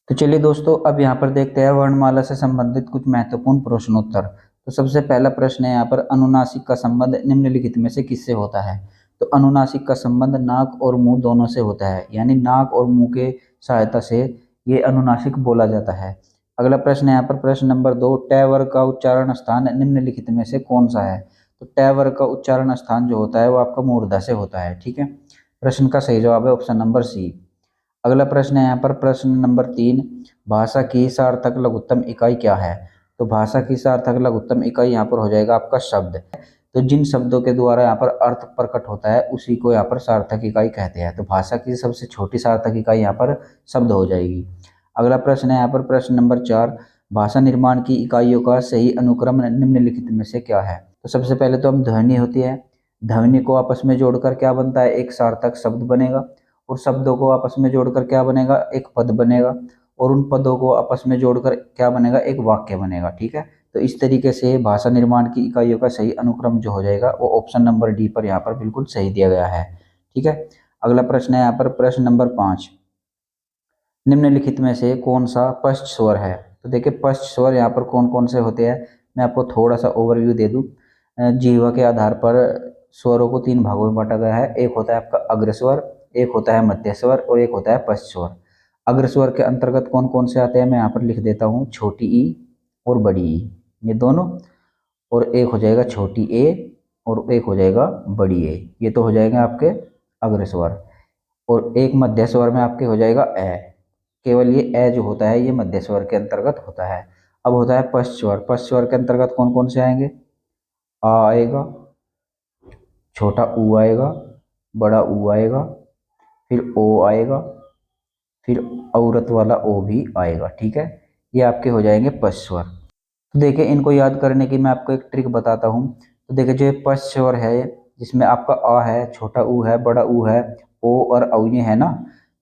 तो चलिए दोस्तों, अब यहाँ पर देखते हैं वर्णमाला से संबंधित कुछ महत्वपूर्ण प्रश्नोत्तर। तो सबसे पहला प्रश्न है यहाँ पर, अनुनासिक का संबंध निम्नलिखित में से किससे होता है। तो अनुनासिक का संबंध नाक और मुंह दोनों से होता है, यानी नाक और मुंह के सहायता से ये अनुनासिक बोला जाता है। अगला प्रश्न है यहाँ पर प्रश्न नंबर 2, ट वर्ग का उच्चारण स्थान निम्नलिखित में से कौन सा है। तो ट वर्ग का उच्चारण स्थान जो होता है वो आपका मूर्धा से होता है। ठीक है, प्रश्न का सही जवाब है ऑप्शन नंबर सी। अगला प्रश्न है यहाँ पर प्रश्न नंबर 3, भाषा की सार्थक लघुत्तम इकाई क्या है। तो भाषा की सार्थक लघुत्तम इकाई यहाँ पर हो जाएगा आपका शब्द। तो जिन शब्दों के द्वारा यहाँ पर अर्थ प्रकट होता है उसी को यहाँ पर सार्थक इकाई कहते हैं। तो भाषा की सबसे छोटी सार्थक इकाई यहाँ पर शब्द हो जाएगी। अगला प्रश्न है यहाँ पर प्रश्न नंबर 4, भाषा निर्माण की इकाइयों का सही अनुक्रम निम्नलिखित में से क्या है। तो सबसे पहले तो हम ध्वनि होती है, ध्वनि को आपस में जोड़कर क्या बनता है, एक सार्थक शब्द बनेगा। और शब्दों को आपस में जोड़कर क्या बनेगा, एक पद बनेगा। और उन पदों को आपस में जोड़कर क्या बनेगा, एक वाक्य बनेगा। ठीक है, तो इस तरीके से भाषा निर्माण की इकाइयों का सही अनुक्रम जो हो जाएगा वो ऑप्शन नंबर डी पर यहाँ पर बिल्कुल सही दिया गया है। ठीक है, अगला प्रश्न है यहाँ पर प्रश्न नंबर 5, निम्नलिखित में से कौन सा पश्च स्वर है। तो देखिए पश्च स्वर यहाँ पर कौन कौन से होते हैं, मैं आपको थोड़ा सा ओवरव्यू दे दूँ। जीवा के आधार पर स्वरों को 3 भागों में बांटा गया है। एक होता है आपका अग्रस्वर, एक होता है मध्य स्वर और एक होता है पश्च स्वर। अग्रस्वर के अंतर्गत कौन कौन से आते हैं मैं यहाँ पर लिख देता हूँ, छोटी ई और बड़ी ई, ये दोनों। और एक हो जाएगा छोटी ए और एक हो जाएगा बड़ी ए, ये तो हो जाएगा आपके अग्रस्वर। और एक मध्य स्वर में आपके हो जाएगा ए, केवल ये ए जो होता है ये मध्य स्वर के अंतर्गत होता है। अब होता है पश्च स्वर, पश्च स्वर के अंतर्गत कौन कौन से आएंगे, आ आएगा, छोटा ऊ आएगा, बड़ा ऊ आएगा, फिर ओ आएगा, फिर औरत वाला ओ भी आएगा। ठीक है, ये आपके हो जाएंगे पश्च स्वर। तो देखिए इनको याद करने की मैं आपको एक ट्रिक बताता हूँ। तो देखिए जो ये पश्च स्वर है जिसमें आपका आ है, छोटा ऊ है, बड़ा ऊ है, ओ और औ ये है ना,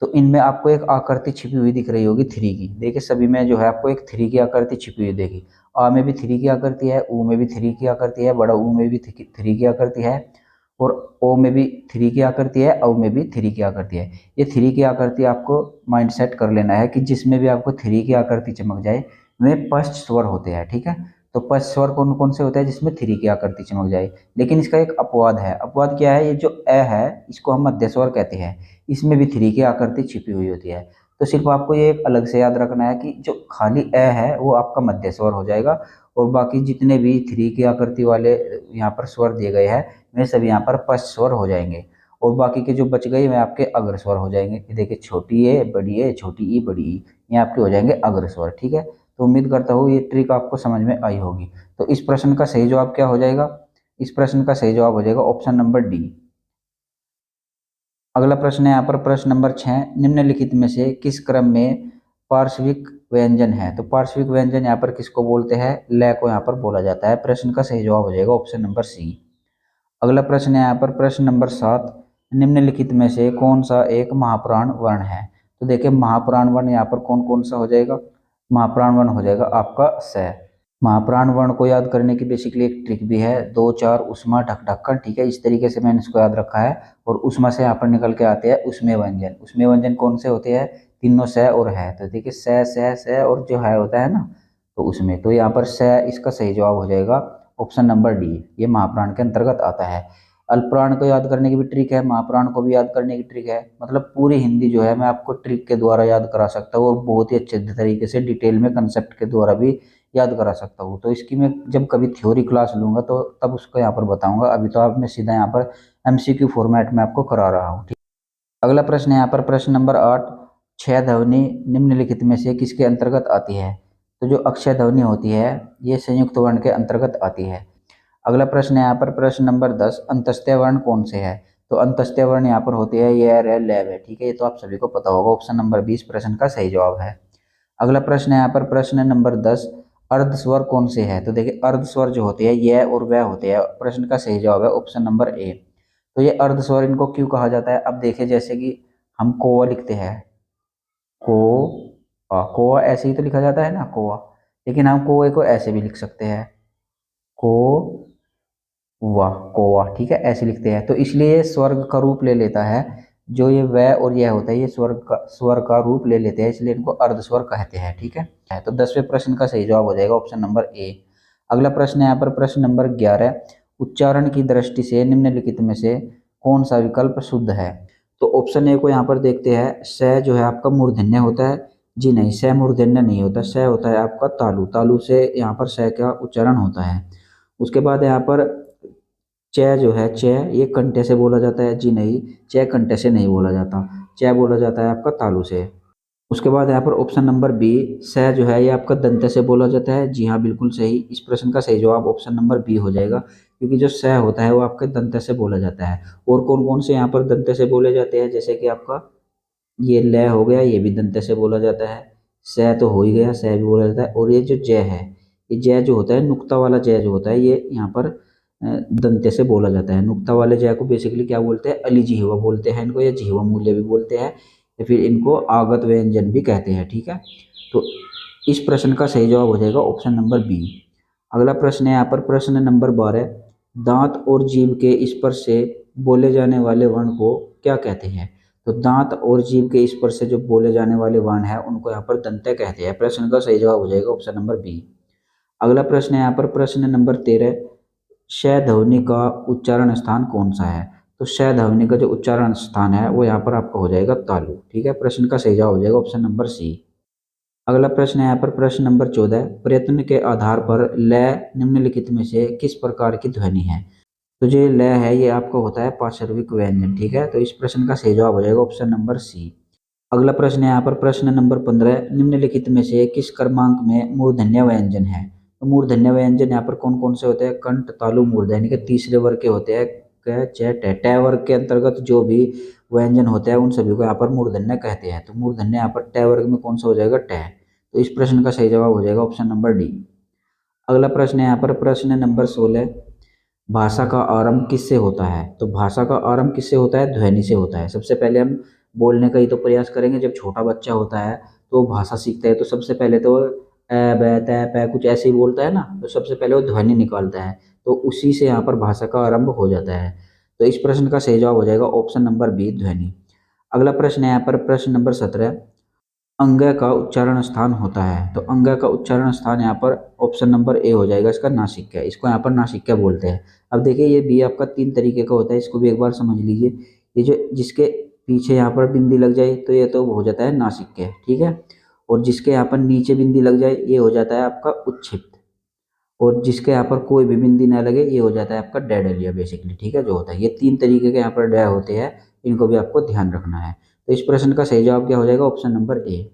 तो इनमें आपको एक आकृति छिपी हुई दिख रही होगी 3 की। देखिए सभी में जो है आपको एक 3 की आकृति छिपी हुई देगी। आ में भी 3 की आकृति है, ऊ में भी 3 की आकृति है, बड़ा ऊ में भी 3 की आकृति है, और ओ में भी 3 की आकृति है, औ में भी 3 की आकृति है। ये 3 की आकृति आपको माइंड सेट कर लेना है कि जिसमें भी आपको 3 की आकृति चमक जाए वे पश्च स्वर होते हैं। ठीक है, तो पश्च स्वर कौन कौन से होते हैं, जिसमें 3 की आकृति चमक जाए। लेकिन इसका एक अपवाद है, अपवाद क्या है, ये जो ए है इसको हम मध्य स्वर कहते हैं, इसमें भी 3 की आकृति छिपी हुई होती है। तो सिर्फ आपको ये एक अलग से याद रखना है कि जो खाली ए है वो आपका मध्य स्वर हो जाएगा, और बाकी जितने भी 3 की आकृति वाले यहाँ पर स्वर दिए गए हैं वे सभी यहाँ पर पश्च स्वर हो जाएंगे। और बाकी के जो बच गए वे आपके अग्र स्वर हो जाएंगे। देखिए छोटी ए बड़ी ए, छोटी ई बड़ी ई, ये आपके हो जाएंगे अग्र स्वर। ठीक है, तो उम्मीद करता हूँ ये ट्रिक आपको समझ में आई होगी। तो इस प्रश्न का सही जवाब क्या हो जाएगा, इस प्रश्न का सही जवाब हो जाएगा ऑप्शन नंबर डी। अगला प्रश्न है यहाँ पर प्रश्न नंबर 6, निम्नलिखित में से किस क्रम में पार्श्विक व्यंजन है। तो पार्श्विक व्यंजन यहाँ पर किसको बोलते हैं, लय को यहाँ पर बोला जाता है। प्रश्न का सही जवाब हो जाएगा ऑप्शन नंबर सी। अगला प्रश्न है यहाँ पर प्रश्न नंबर 7, निम्नलिखित में से कौन सा एक महाप्राण वर्ण है। तो देखिए महाप्राण वर्ण यहाँ पर कौन कौन सा हो जाएगा, महाप्राण वर्ण हो जाएगा आपका स। महाप्राण वर्ण को याद करने की बेसिकली एक ट्रिक भी है, 2 4 उष्मा ढक ढक्कन। ठीक है, इस तरीके से मैंने इसको याद रखा है। और उष्मा से यहाँ पर निकल के आते हैं उसमें व्यंजन, उसमें व्यंजन कौन से होते हैं, तीनों स और है। तो देखिए स और जो है होता है ना, तो उसमें तो यहाँ पर स इसका सही जवाब हो जाएगा ऑप्शन नंबर डी, ये महाप्राण के अंतर्गत आता है। अल्पप्राण को याद करने की भी ट्रिक है, महाप्राण को भी याद करने की ट्रिक है। मतलब पूरी हिंदी जो है मैं आपको ट्रिक के द्वारा याद करा सकता हूँ, और बहुत ही अच्छे तरीके से डिटेल में कंसेप्ट के द्वारा भी याद करा सकता हूँ। तो इसकी मैं जब कभी थ्योरी क्लास लूंगा तो तब उसको यहाँ पर बताऊंगा। अभी तो आप मैं सीधा यहाँ पर एमसीक्यू फॉर्मेट में आपको करा रहा हूँ। ठीक, अगला प्रश्न है यहाँ पर प्रश्न नंबर 8, क्षय ध्वनि निम्नलिखित में से किसके अंतर्गत आती है। तो जो अक्षय ध्वनि होती है ये संयुक्त वर्ण के अंतर्गत आती है। अगला प्रश्न है यहाँ पर प्रश्न नंबर 10, अंतस्त्य वर्ण कौन से है। तो अंतस्त्य वर्ण यहाँ पर होती है ये रे लेव है। ठीक है, ये तो आप सभी को पता होगा, ऑप्शन नंबर 20 प्रश्न का सही जवाब है। अगला प्रश्न है यहाँ पर प्रश्न नंबर 10, अर्ध स्वर कौन से है। तो देखिए अर्ध स्वर जो होते हैं ये और वह होते हैं। प्रश्न का सही जवाब है ऑप्शन नंबर ए। तो ये अर्ध स्वर इनको क्यों कहा जाता है, अब देखिए जैसे कि हम कोआ लिखते हैं, को कोआ ऐसे ही तो लिखा जाता है ना कोआ, लेकिन हम कोए को ऐसे भी लिख सकते हैं, को वाह कोवा। ठीक है, ऐसे लिखते हैं, तो इसलिए स्वर्ग का रूप ले लेता है जो ये व और यह होता है ये स्वर का रूप ले लेते हैं, इसलिए इनको अर्धस्वर कहते हैं। ठीक है, तो 10वें प्रश्न का सही जवाब हो जाएगा ऑप्शन नंबर ए। अगला प्रश्न है यहाँ पर प्रश्न नंबर 11, उच्चारण की दृष्टि से निम्नलिखित में से कौन सा विकल्प शुद्ध है। तो ऑप्शन ए को यहाँ पर देखते हैं, स जो है आपका मूर्धन्य होता है। जी नहीं, स मूर्धन्य नहीं होता, स होता है आपका तालु, तालु से यहाँ पर स का उच्चारण होता है। उसके बाद यहाँ पर च जो है, च ये कंठे से बोला जाता है। जी नहीं, च कंठे से नहीं बोला जाता, च बोला जाता है आपका तालु से। उसके बाद यहाँ पर ऑप्शन नंबर बी, स जो है ये आपका दंते से बोला जाता है। जी हाँ, बिल्कुल सही। इस प्रश्न का सही जवाब ऑप्शन नंबर बी हो जाएगा, क्योंकि जो स होता है वो आपके दंते से बोला जाता है। और कौन कौन से यहाँ पर दंते से बोले जाते हैं, जैसे कि आपका ये ल हो गया, ये भी दंते से बोला जाता है। स तो हो ही गया, स भी बोला जाता है। और ये जो ज है, ये ज जो होता है, नुक्ता वाला ज जो होता है, ये यहाँ पर दंते से बोला जाता है। नुक्ता वाले ज को बेसिकली क्या बोलते हैं, अलिजिह्वा बोलते हैं इनको, या जिह्वा मूल्य भी बोलते हैं, या फिर इनको आगत व्यंजन भी कहते हैं। ठीक है, तो इस प्रश्न का सही जवाब हो जाएगा ऑप्शन नंबर बी। अगला प्रश्न है यहाँ पर प्रश्न नंबर 12, दांत और जीभ के स्पर्श से बोले जाने वाले वर्ण को क्या कहते हैं। तो दांत और जीभ के स्पर्श से जो बोले जाने वाले वर्ण है उनको यहाँ पर दंते कहते हैं। प्रश्न का सही जवाब हो जाएगा ऑप्शन नंबर बी। अगला प्रश्न है यहाँ पर प्रश्न नंबर 13, श ध्वनि का उच्चारण स्थान कौन सा है। तो श ध्वनि का जो उच्चारण स्थान है वो यहाँ पर आपका हो जाएगा तालु। ठीक है, प्रश्न का सही जवाब हो जाएगा ऑप्शन नंबर सी। अगला प्रश्न है यहाँ पर प्रश्न नंबर 14, प्रयत्न के आधार पर ल निम्नलिखित में से किस प्रकार की ध्वनि है। तो जो ल है ये आपका होता है पार्श्विक व्यंजन। ठीक है, तो इस प्रश्न का सही जवाब हो जाएगा ऑप्शन नंबर सी। अगला प्रश्न है यहाँ पर प्रश्न नंबर 15, निम्नलिखित में से किस क्रमांक में मूर्धन्य व्यंजन है। तो मूर्धन्य व्यंजन यहाँ पर कौन कौन से होते हैं, कंठ तालु मूर्धन्य, यानी कि तीसरे वर्ग के होते हैं। क च ट, ट वर्ग के अंतर्गत जो भी व्यंजन होते हैं उन सभी को यहाँ पर मूर्धन्य कहते हैं। तो मूर्धन्य यहाँ पर ट वर्ग में कौन सा हो जाएगा, ट। तो इस प्रश्न का सही जवाब हो जाएगा ऑप्शन नंबर डी। अगला प्रश्न है यहाँ पर प्रश्न नंबर 16, भाषा का आरंभ किससे होता है। तो भाषा का आरंभ किससे होता है, ध्वनि से होता है। सबसे पहले हम बोलने का ही तो प्रयास करेंगे। जब छोटा बच्चा होता है तो वो भाषा सीखता है, तो सबसे पहले तो ए ब त प कुछ ऐसे ही बोलता है ना, तो सबसे पहले वो ध्वनि निकालता है, तो उसी से यहाँ पर भाषा का आरंभ हो जाता है। तो इस प्रश्न का सही जवाब हो जाएगा ऑप्शन नंबर बी, ध्वनि। अगला प्रश्न है यहाँ पर प्रश्न नंबर 17, अंग का उच्चारण स्थान होता है। तो अंग का उच्चारण स्थान यहाँ पर ऑप्शन नंबर ए हो जाएगा, इसका नासिका। इसको यहाँ पर नासिका बोलते हैं। अब देखिए ये बी आपका 3 तरीके का होता है, इसको भी एक बार समझ लीजिए। ये जो जिसके पीछे यहाँ पर बिंदी लग जाए तो ये तो हो जाता है नासिका। ठीक है, और जिसके यहाँ पर नीचे बिंदी लग जाए ये हो जाता है आपका उच्छिप्त, और जिसके यहाँ पर कोई भी बिंदी ना लगे ये हो जाता है आपका डैडलिया बेसिकली। ठीक है, जो होता है ये 3 तरीके के यहाँ पर डै होते हैं, इनको भी आपको ध्यान रखना है। तो इस प्रश्न का सही जवाब क्या हो जाएगा, ऑप्शन नंबर ए।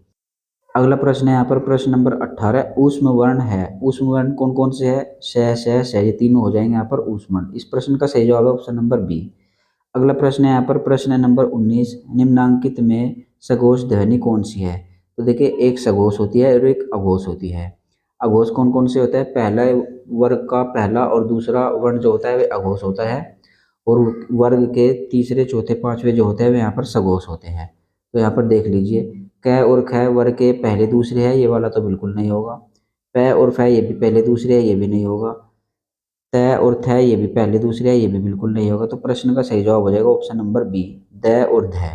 अगला प्रश्न है यहाँ पर प्रश्न नंबर 18, ऊष्म वर्ण है। ऊष्म वर्ण कौन कौन से है, श, ये तीनों हो जाएंगे यहाँ पर ऊष्म वर्ण। इस प्रश्न का सही जवाब है ऑप्शन नंबर बी। अगला प्रश्न है यहाँ पर प्रश्न नंबर 19, निम्नांकित में सघोष ध्वनि कौन सी है। तो देखिए एक सघोष होती है और एक अघोष होती है। अघोष कौन कौन से होता है, पहला वर्ग का पहला और दूसरा वर्ण जो होता है वह अघोष होता है, और वर्ग के तीसरे चौथे पांचवे जो होते हैं वे यहाँ पर सघोष होते हैं। तो यहाँ पर देख लीजिए, क और ख वर्ग के पहले दूसरे है, ये वाला तो बिल्कुल नहीं होगा। प और फ ये भी पहले दूसरे है, ये भी नहीं होगा। त और थ ये भी पहले दूसरे है, ये भी बिल्कुल नहीं होगा। तो प्रश्न का सही जवाब हो जाएगा ऑप्शन नंबर बी, द और ध।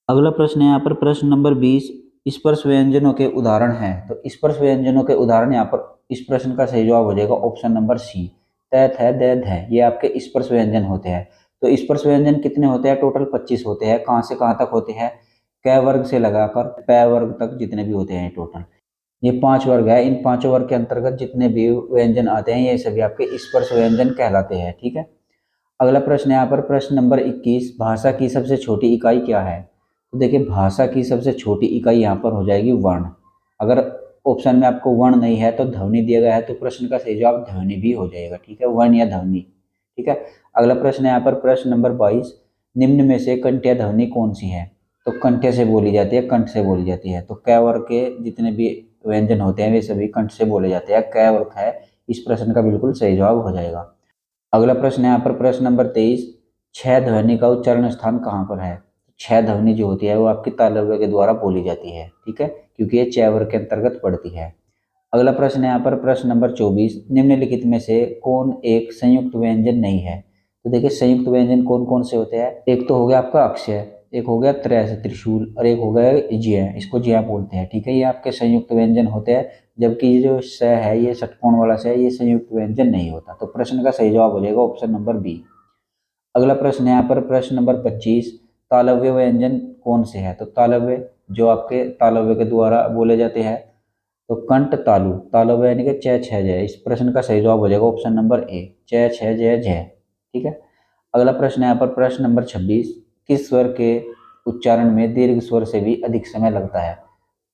अगला प्रश्न है यहाँ पर प्रश्न नंबर 20, स्पर्श व्यंजनों के उदाहरण हैं। तो स्पर्श व्यंजनों के उदाहरण यहाँ पर इस प्रश्न का सही जवाब हो जाएगा ऑप्शन नंबर सी, त थ द ध, ये आपके स्पर्श व्यंजन होते हैं। तो स्पर्श व्यंजन कितने होते हैं, टोटल 25 होते हैं। कहाँ से कहाँ तक होते हैं, क वर्ग से लगाकर प वर्ग तक जितने भी होते हैं टोटल, ये 5 वर्ग है। इन 5 वर्ग के अंतर्गत जितने भी व्यंजन आते हैं ये सभी आपके स्पर्श व्यंजन कहलाते हैं। ठीक है, अगला प्रश्न है यहाँ पर प्रश्न नंबर 21, भाषा की सबसे छोटी इकाई क्या है। तो देखिए भाषा की सबसे छोटी इकाई यहाँ पर हो जाएगी वर्ण। अगर ऑप्शन में आपको वर्ण नहीं है तो ध्वनि दिया गया है, तो प्रश्न का सही जवाब ध्वनि भी हो जाएगा। ठीक है, वर्ण या ध्वनि। ठीक है, अगला प्रश्न है यहाँ पर प्रश्न नंबर 22, निम्न में से कंठ्य ध्वनि कौन सी है। तो कंठ्य से बोली जाती है, कंठ से बोली जाती है। तो क वर्ग के जितने भी व्यंजन होते हैं वे सभी कंठ से बोले जाते हैं, क और ख। इस प्रश्न का बिल्कुल सही जवाब हो जाएगा। अगला प्रश्न है यहाँ पर प्रश्न नंबर 23, छह ध्वनि का उच्चारण स्थान कहाँ पर है। छह ध्वनि जो होती है वो आपकी तालव्य के द्वारा बोली जाती है। ठीक है, क्योंकि ये च वर्ग के अंतर्गत पड़ती है। अगला प्रश्न है यहाँ पर प्रश्न नंबर 24, निम्नलिखित में से कौन एक संयुक्त व्यंजन नहीं है। तो देखिए संयुक्त व्यंजन कौन कौन से होते हैं, एक तो हो गया आपका अक्षय, एक हो गया त्रय से त्रिशूल, और एक हो गया ज्य, इसको ज्य बोलते हैं, ठीक है। ये आपके संयुक्त व्यंजन होते हैं, जबकि ये जो स है, ये षटकोण वाला स है, ये संयुक्त व्यंजन नहीं होता। तो प्रश्न का सही जवाब हो जाएगा ऑप्शन नंबर बी। अगला प्रश्न है यहाँ पर प्रश्न नंबर 25, तालव्य व्यंजन कौन से है? तो तालव्य जो आपके तालव्य के द्वारा बोले जाते हैं, तो कंठ तालु, तालव्य यानी कि च छ जय। इस प्रश्न का सही जवाब हो जाएगा ऑप्शन नंबर ए, च छ जय जय, ठीक है। अगला प्रश्न है यहाँ पर प्रश्न नंबर 26, किस स्वर के उच्चारण में दीर्घ स्वर से भी अधिक समय लगता है?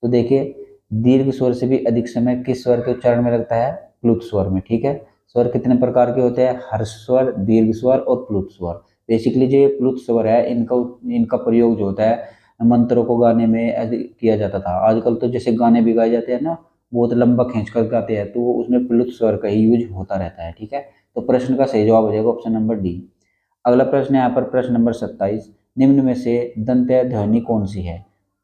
तो देखिए, दीर्घ स्वर से भी अधिक समय किस स्वर के उच्चारण में लगता है? प्लुत स्वर में, ठीक है। स्वर कितने प्रकार के होते हैं? हर्ष स्वर, दीर्घ स्वर और प्लुत स्वर। बेसिकली जो ये प्लुत स्वर है, इनका इनका प्रयोग जो होता है मंत्रों को गाने में अधिक किया जाता था। आजकल तो जैसे गाने भी गाए जाते हैं ना, बहुत लंबा खींच कर गाते हैं, तो उसमें प्लुत स्वर का ही यूज होता रहता है, ठीक है। तो प्रश्न का सही जवाब हो जाएगा ऑप्शन नंबर डी। अगला प्रश्न है यहाँ पर प्रश्न नंबर 27, निम्न में से दंत्य ध्वनि कौन सी है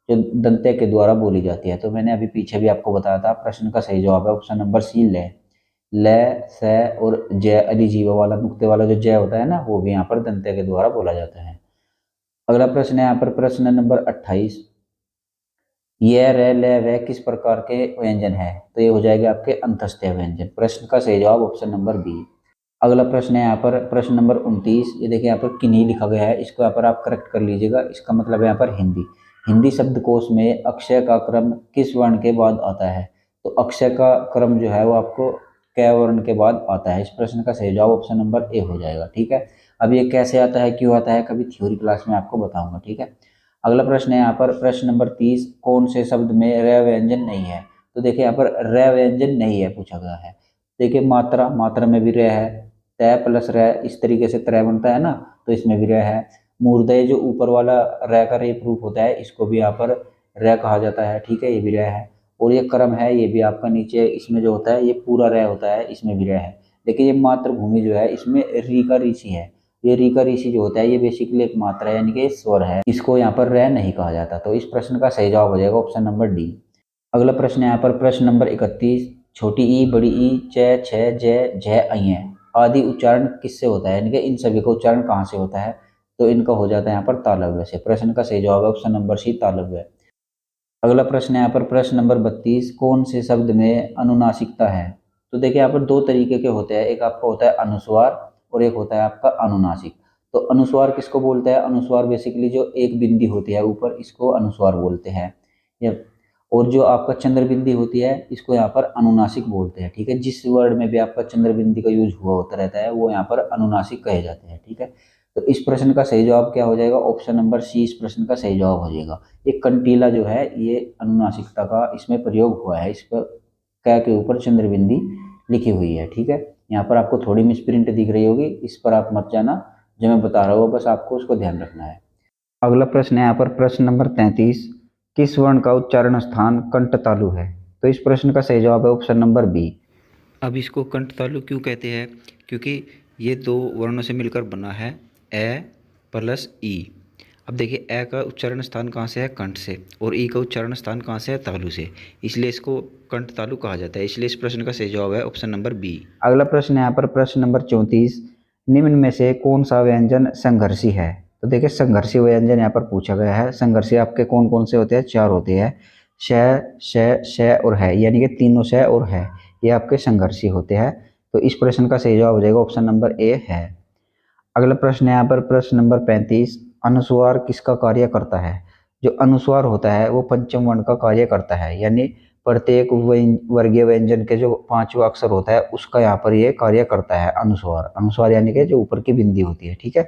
जो दंत्य के द्वारा बोली जाती है? तो मैंने अभी पीछे भी आपको बताया था, प्रश्न का सही जवाब है ऑप्शन नंबर सी, ल। ल, स और जय, अधिजीवा वाला नुक्ते वाला जो जय होता है ना, वो भी यहाँ पर दंत्य के द्वारा बोला जाता है। अगला प्रश्न है यहाँ पर प्रश्न नंबर 28, यह र ल व किस प्रकार के व्यंजन है? तो ये हो जाएगा आपके अंतस्त्य व्यंजन। प्रश्न का सही जवाब ऑप्शन नंबर बी। अगला प्रश्न है यहाँ पर प्रश्न नंबर 29, ये देखिए यहाँ पर किन्हीं लिखा गया है, इसको यहाँ पर आप करेक्ट कर लीजिएगा। इसका मतलब है यहाँ पर हिंदी। हिंदी शब्दकोश में अक्षय का क्रम किस वर्ण के बाद आता है? तो अक्षय का क्रम जो है वो आपको क वर्ण के बाद आता है। इस प्रश्न का सही जवाब ऑप्शन नंबर ए हो जाएगा, ठीक है। अब ये कैसे आता है, क्यों आता है, कभी थ्योरी क्लास में आपको बताऊंगा, ठीक है। अगला प्रश्न है यहाँ पर प्रश्न नंबर 30, कौन से शब्द में र व्यंजन नहीं है? तो देखिए यहाँ पर र व्यंजन नहीं है पूछा गया है। देखिए मात्रा, मात्रा में भी र है, तय प्लस र इस तरीके से त्रय बनता है ना, तो इसमें भी र है। मूर्धय जो ऊपर वाला र का रेप रूप होता है, इसको भी यहाँ पर र कहा जाता है, ठीक है, ये भी र है। और ये क्रम है, ये भी आपका नीचे इसमें जो होता है ये पूरा र होता है, इसमें भी र है। लेकिन ये मातृभूमि जो है, इसमें री का ऋषि है। ये री का ऋषि जो होता है, ये बेसिकली एक मात्रा है, यानी कि स्वर है, इसको यहाँ पर र नहीं कहा जाता। तो इस प्रश्न का सही जवाब हो जाएगा ऑप्शन नंबर डी। अगला प्रश्न है यहाँ पर प्रश्न नंबर 31, छोटी ई, बड़ी ई, च छ जय झ अय आदि उच्चारण किससे होता है? यानी कि इन सभी का उच्चारण कहाँ से होता है? तो इनका हो जाता है यहाँ पर तालव्य से। प्रश्न का सही जवाब है ऑप्शन नंबर सी, तालव्य। अगला प्रश्न है यहाँ पर प्रश्न नंबर 32, कौन से शब्द में अनुनासिकता है? तो देखिए यहाँ पर दो तरीके के होते हैं, एक आपका होता है अनुस्वार और एक होता है आपका अनुनासिक। तो अनुस्वार किसको बोलते हैं? अनुस्वार बेसिकली जो एक बिंदी होती है ऊपर, इसको अनुस्वार बोलते हैं। और जो आपका चंद्र बिंदी होती है, इसको यहाँ पर अनुनासिक बोलते हैं, ठीक है। जिस वर्ड में भी आपका चंद्र बिंदी का यूज हुआ होता रहता है, वो यहाँ पर अनुनासिक कहे जाते हैं, ठीक है। तो इस प्रश्न का सही जवाब क्या हो जाएगा? ऑप्शन नंबर सी इस प्रश्न का सही जवाब हो जाएगा। ये कंटीला जो है, ये अनुनासिकता का इसमें प्रयोग हुआ है। इस पर क के ऊपर चंद्र बिंदी लिखी हुई है, ठीक है। यहाँ पर आपको थोड़ी मिसप्रिंट दिख रही होगी, इस पर आप मत जाना, जो मैं बता रहा हूँ बस आपको उसको ध्यान रखना है। अगला प्रश्न है यहाँ पर प्रश्न नंबर 33, किस वर्ण का उच्चारण स्थान कंठ तालु है? तो इस प्रश्न का सही जवाब है ऑप्शन नंबर बी। अब इसको कंठ तालु क्यों कहते हैं? क्योंकि ये दो वर्णों से मिलकर बना है, ए प्लस ई। अब देखिए, ए का उच्चारण स्थान कहाँ से है? कंठ से, और ई का उच्चारण स्थान कहाँ से है? तालु से, इसलिए इसको कंठ तालु कहा जाता है। इसलिए इस प्रश्न का सही जवाब है ऑप्शन नंबर बी। अगला प्रश्न है यहाँ पर प्रश्न नंबर 34, निम्न में से कौन सा व्यंजन संघर्षी है? तो देखिए, संघर्षी व्यंजन यहाँ पर पूछा गया है। संघर्षी आपके कौन कौन से होते हैं? चार होते हैं, श श श और है, यानी कि तीनों श और है, ये आपके संघर्षी होते हैं। तो इस प्रश्न का सही जवाब हो जाएगा ऑप्शन नंबर ए है। अगला प्रश्न है यहाँ पर प्रश्न नंबर 35, अनुस्वार किसका कार्य करता है? जो अनुस्वार होता है वो पंचम वर्ण का कार्य करता है, यानी प्रत्येक वर्गीय व्यंजन के जो पांचवा अक्षर होता है उसका यहाँ पर ये कार्य करता है अनुस्वार। अनुस्वार यानी कि जो ऊपर की बिंदी होती है, ठीक है।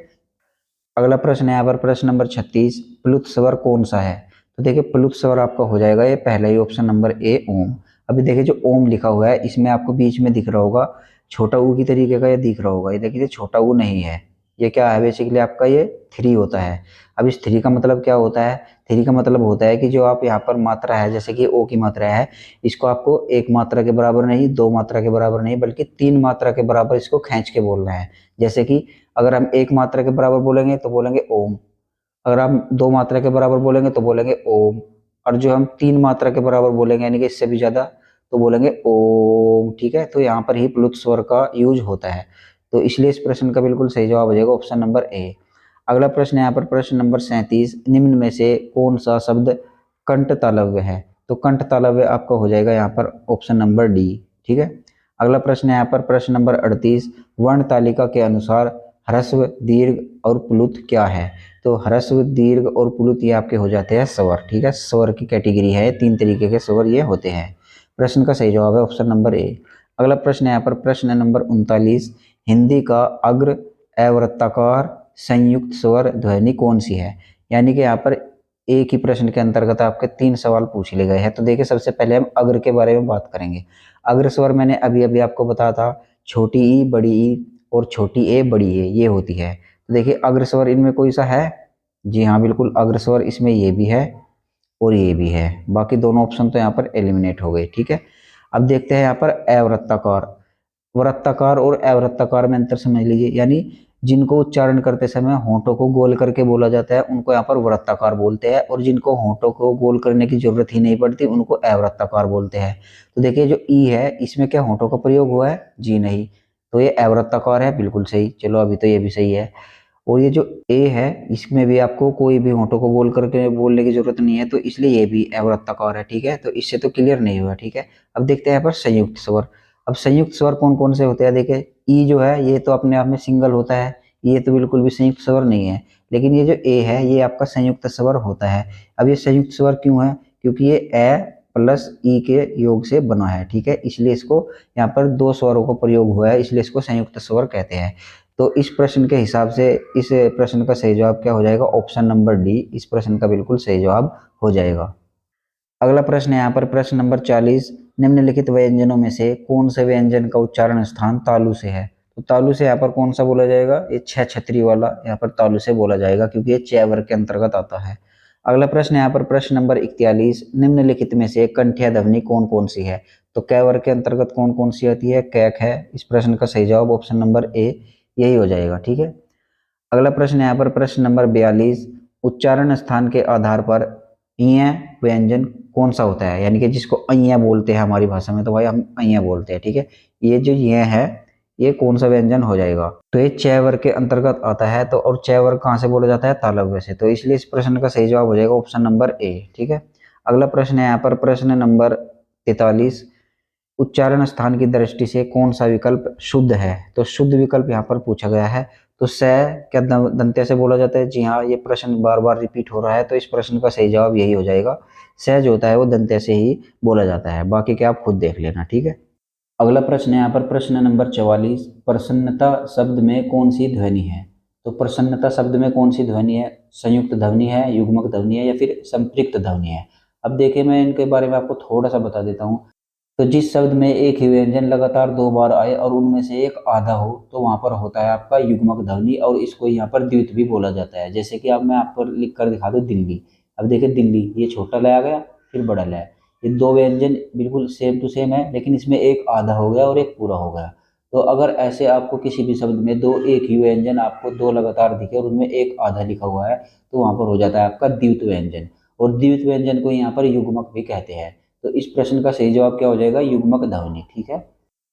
अगला प्रश्न है यहाँ पर प्रश्न नंबर 36, प्लुत स्वर कौन सा है? तो देखिए, प्लुत स्वर आपका हो जाएगा ये पहला ही ऑप्शन नंबर ए, ओम। अभी देखिए, जो ओम लिखा हुआ है, इसमें आपको बीच में दिख रहा होगा छोटा ऊ की तरीके का, ये दिख रहा होगा। ये देखिए, छोटा ऊ नहीं है, ये क्या है? बेसिकली आपका ये थ्री होता है। अब इस थ्री का मतलब क्या होता है? थ्री का मतलब होता है कि जो आप यहाँ पर मात्रा है, जैसे कि ओ की मात्रा है, इसको आपको एक मात्रा के बराबर नहीं, दो मात्रा के बराबर नहीं, बल्कि तीन मात्रा के बराबर इसको खींच के बोलना है। जैसे कि अगर हम एक मात्रा के बराबर बोलेंगे तो बोलेंगे ओम, अगर हम दो मात्रा के बराबर बोलेंगे तो बोलेंगे ओम, और जो हम तीन मात्रा के बराबर बोलेंगे यानी कि इससे भी ज्यादा, तो बोलेंगे ओम, ठीक है। तो यहाँ पर ही प्लुत स्वर का यूज होता है। तो इसलिए इस प्रश्न का बिल्कुल सही जवाब हो जाएगा ऑप्शन नंबर ए। अगला प्रश्न है यहाँ पर प्रश्न नंबर 37, निम्न में से कौन सा शब्द कंठ तालव्य है? तो कंठ तालव्य आपका हो जाएगा यहाँ पर ऑप्शन नंबर डी। ठीक है। अगला प्रश्न है यहाँ पर प्रश्न नंबर 38, वर्ण तालिका के अनुसार ह्रस्व, दीर्घ और प्लुत क्या है? तो ह्रस्व, दीर्घ और प्लुत ये आपके हो जाते हैं स्वर। ठीक है, स्वर की कैटेगरी है, 3 तरीके के स्वर ये होते हैं। प्रश्न का सही जवाब है ऑप्शन नंबर ए। अगला प्रश्न है यहाँ पर प्रश्न नंबर 39, हिंदी का अग्र अवृत्ताकार संयुक्त स्वर ध्वनि कौन सी है? यानी कि यहाँ पर एक ही प्रश्न के अंतर्गत आपके 3 सवाल पूछ लिए गए हैं। तो देखिए सबसे पहले हम अग्र के बारे में बात करेंगे। अग्र स्वर मैंने अभी अभी आपको बताया था, छोटी ई, बड़ी ई और छोटी ए, बड़ी ए ये होती है। तो देखिए अग्र स्वर इनमें कोई सा है? जी हाँ, बिल्कुल अग्र स्वर इसमें ये भी है और ये भी है। बाकी दोनों ऑप्शन तो यहाँ पर एलिमिनेट हो गए। ठीक है। अब देखते हैं यहाँ पर अवृत्ताकार। वृत्ताकार और अवृत्ताकार में अंतर समझ लीजिए, यानी जिनको उच्चारण करते समय होंठों को गोल करके बोला जाता है उनको यहाँ पर वृत्ताकार बोलते हैं, और जिनको होंठों को गोल करने की जरूरत ही नहीं पड़ती उनको अवृत्ताकार बोलते हैं। तो देखिए जो ई है इसमें क्या होंठों का प्रयोग हुआ है? जी नहीं, तो ये अवृत्ताकार है, बिल्कुल सही। चलो अभी तो ये भी सही है। और ये जो ए है इसमें भी आपको कोई भी होंठों को गोल करके बोलने की जरूरत नहीं है, तो इसलिए ये भी अवृत्ताकार है। ठीक है, तो इससे तो क्लियर नहीं हुआ। ठीक है। अब देखते हैं यहाँ पर संयुक्त स्वर। अब संयुक्त स्वर कौन कौन से होते हैं? देखिए ई जो है ये तो अपने आप में सिंगल होता है, ये तो बिल्कुल भी संयुक्त स्वर नहीं है। लेकिन ये जो ए है ये आपका संयुक्त स्वर होता है। अब ये संयुक्त स्वर क्यों है? क्योंकि ये ए प्लस ई के योग से बना है। ठीक है, इसलिए इसको यहाँ पर 2 स्वरों का प्रयोग हुआ है, इसलिए इसको संयुक्त स्वर कहते हैं। तो इस प्रश्न के हिसाब से इस प्रश्न का सही जवाब क्या हो जाएगा? ऑप्शन नंबर डी इस प्रश्न का बिल्कुल सही जवाब हो जाएगा। अगला प्रश्न है यहाँ पर प्रश्न नंबर 40, निम्नलिखित व्यंजनों में से कौन से व्यंजन का उच्चारण स्थान तालु से है? तो तालु से यहाँ पर कौन सा बोला जाएगा? ये 6 छतरी वाला यहाँ पर तालु से बोला जाएगा, क्योंकि ये 6 वर्ग के अंतर्गत आता है। अगला प्रश्न है यहाँ पर प्रश्न नंबर 41, निम्नलिखित में से कंठ्या ध्वनि कौन कौन सी है? तो कै वर्ग के अंतर्गत कौन कौन सी आती है? कैक है। इस प्रश्न का सही जवाब ऑप्शन नंबर ए यही हो जाएगा। ठीक है। अगला प्रश्न है यहाँ पर प्रश्न नंबर 42, उच्चारण स्थान के आधार पर इय व्यंजन कौन सा होता है? यानी कि जिसको अइया बोलते हैं हमारी भाषा में, तो भाई हम अइया बोलते हैं। ठीक है, ये जो ये है ये कौन सा व्यंजन हो जाएगा? तो ये 6 वर्ग के अंतर्गत आता है। तो और 6 वर्ग कहाँ से बोला जाता है? तालव्य से। तो इसलिए इस प्रश्न का सही जवाब हो जाएगा ऑप्शन नंबर ए। ठीक है। अगला प्रश्न है यहाँ पर प्रश्न नंबर 43, उच्चारण स्थान की दृष्टि से कौन सा विकल्प शुद्ध है? तो शुद्ध विकल्प यहाँ पर पूछा गया है। तो स क्या दंत्य से बोला जाता है? जी हाँ, ये प्रश्न बार बार रिपीट हो रहा है, तो इस प्रश्न का सही जवाब यही हो जाएगा। स जो होता है वो दंत्य से ही बोला जाता है, बाकी क्या आप खुद देख लेना। ठीक है। अगला प्रश्न है यहाँ पर प्रश्न नंबर 44, प्रसन्नता शब्द में कौन सी ध्वनि है? तो प्रसन्नता शब्द में कौन सी ध्वनि है? संयुक्त ध्वनि है, युग्मक ध्वनि है, या फिर संपृक्त ध्वनि है? अब देखिए मैं इनके बारे में आपको थोड़ा सा बता देता हूँ। तो जिस शब्द में एक ही व्यंजन लगातार 2 बार आए और उनमें से एक आधा हो, तो वहां पर होता है आपका युग्मक ध्वनि, और इसको यहाँ पर द्वित भी बोला जाता है। जैसे कि अब मैं आपको लिख कर दिखा दूं दिल्ली। अब देखिए दिल्ली, ये छोटा लय आ गया फिर बड़ा लय, ये 2 व्यंजन बिल्कुल सेम टू सेम है, लेकिन इसमें एक आधा हो गया और एक पूरा हो गया। तो अगर ऐसे आपको किसी भी शब्द में एक ही व्यंजन आपको 2 लगातार दिखे और उनमें एक आधा लिखा हुआ है, तो वहां पर हो जाता है आपका द्वित व्यंजन। और द्वित व्यंजन को यहाँ पर युग्मक भी कहते हैं। तो इस प्रश्न का सही जवाब क्या हो जाएगा? युग्मक ध्वनि। ठीक है।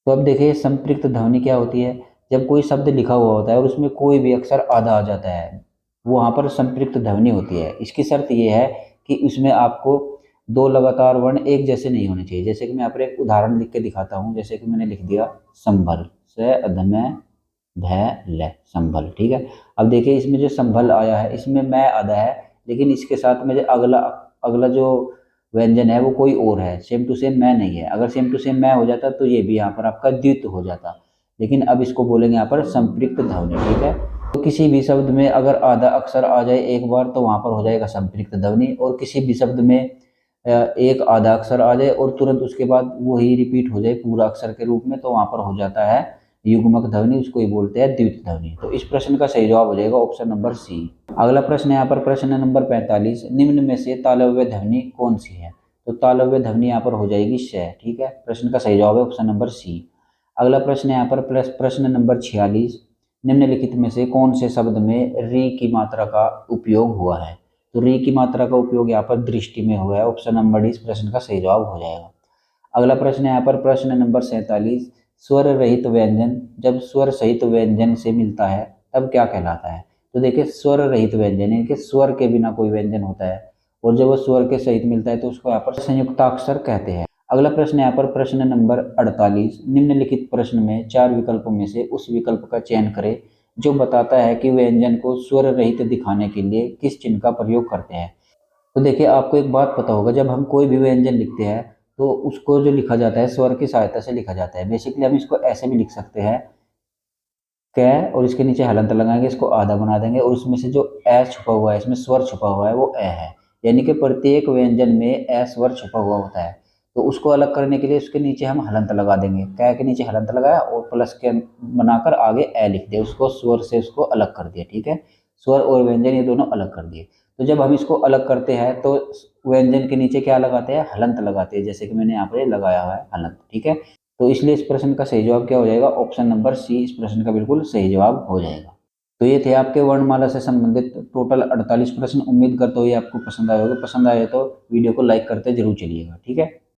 तो अब देखिए संपृक्त ध्वनि क्या होती है? जब कोई शब्द लिखा हुआ होता है और उसमें कोई भी अक्षर आधा आ जाता है, वहां पर संपृक्त ध्वनि होती है। इसकी शर्त यह है कि उसमें आपको 2 लगातार वर्ण एक जैसे नहीं होने चाहिए। जैसे कि मैं यहाँ पर एक उदाहरण लिख के दिखाता हूँ। जैसे कि मैंने लिख दिया संभल, स अधमय भय ल संभल। ठीक है। अब देखिए इसमें जो संभल आया है इसमें मैं आधा है, लेकिन इसके साथ में जो अगला अगला जो व्यंजन है वो कोई और है, सेम टू सेम मैं नहीं है। अगर सेम टू सेम मैं हो जाता तो ये भी यहाँ पर आपका द्वित हो जाता, लेकिन अब इसको बोलेंगे यहाँ पर संपृक्त ध्वनि। ठीक है। तो किसी भी शब्द में अगर आधा अक्षर आ जाए एक बार तो वहाँ पर हो जाएगा संपृक्त ध्वनि, और किसी भी शब्द में एक आधा अक्षर आ जाए और तुरंत उसके बाद वही रिपीट हो जाए पूरा अक्षर के रूप में, तो वहाँ पर हो जाता है युग्मक ध्वनि, उसको ही बोलते हैं द्वित ध्वनि। तो इस प्रश्न का सही जवाब हो जाएगा ऑप्शन नंबर सी। अगला प्रश्न है यहाँ पर प्रश्न नंबर 45, निम्न में से तालव्य ध्वनि कौन सी है? तो तालव्य ध्वनि यहाँ पर हो जाएगी श। ठीक है। प्रश्न का सही जवाब है ऑप्शन नंबर सी। अगला प्रश्न है यहाँ पर प्रश्न नंबर 46, निम्नलिखित में से कौन से शब्द में री की मात्रा का उपयोग हुआ है? तो री की मात्रा का उपयोग यहाँ पर दृष्टि में हुआ है। ऑप्शन नंबर डी इस प्रश्न का सही जवाब हो जाएगा। अगला प्रश्न है यहाँ पर प्रश्न नंबर 47, स्वर रहित व्यंजन जब स्वर सहित व्यंजन से मिलता है तब क्या कहलाता है? तो देखिए स्वर रहित व्यंजन यानी कि स्वर के बिना कोई व्यंजन होता है, और जब वो स्वर के सहित मिलता है तो उसको यहाँ पर संयुक्ताक्षर कहते हैं। अगला प्रश्न यहाँ पर प्रश्न नंबर 48, निम्नलिखित प्रश्न में 4 विकल्पों में से उस विकल्प का चयन करें जो बताता है कि व्यंजन को स्वर रहित दिखाने के लिए किस चिन्ह का प्रयोग करते हैं। तो देखिए आपको एक बात पता होगा, जब हम कोई भी व्यंजन लिखते हैं तो उसको जो लिखा जाता है स्वर की सहायता से लिखा जाता है। बेसिकली हम इसको ऐसे भी लिख सकते हैं क, और इसके नीचे हलंत लगाएंगे, इसको आधा बना देंगे, और उसमें से जो ए छुपा हुआ है, इसमें स्वर छुपा हुआ है, वो ए है। यानी कि प्रत्येक व्यंजन में ए स्वर छुपा हुआ होता है। तो उसको अलग करने के लिए उसके नीचे हम हलंत लगा देंगे, क के नीचे हलंत लगाया और प्लस के बनाकर आगे ए लिख दिया, उसको स्वर से उसको अलग कर दिया। ठीक है, स्वर और व्यंजन ये दोनों अलग कर दिए। तो जब हम इसको अलग करते हैं तो व्यंजन के नीचे क्या लगाते हैं, हलंत लगाते हैं, जैसे कि मैंने यहाँ पर लगाया हुआ है हलंत। ठीक है, तो इसलिए इस प्रश्न का सही जवाब क्या हो जाएगा, ऑप्शन नंबर सी इस प्रश्न का बिल्कुल सही जवाब हो जाएगा। तो ये थे आपके वर्णमाला से संबंधित टोटल 48 प्रश्न। उम्मीद करता हूँ ये आपको पसंद आए होंगे। पसंद आए तो वीडियो को लाइक करते जरूर चलिएगा। ठीक है।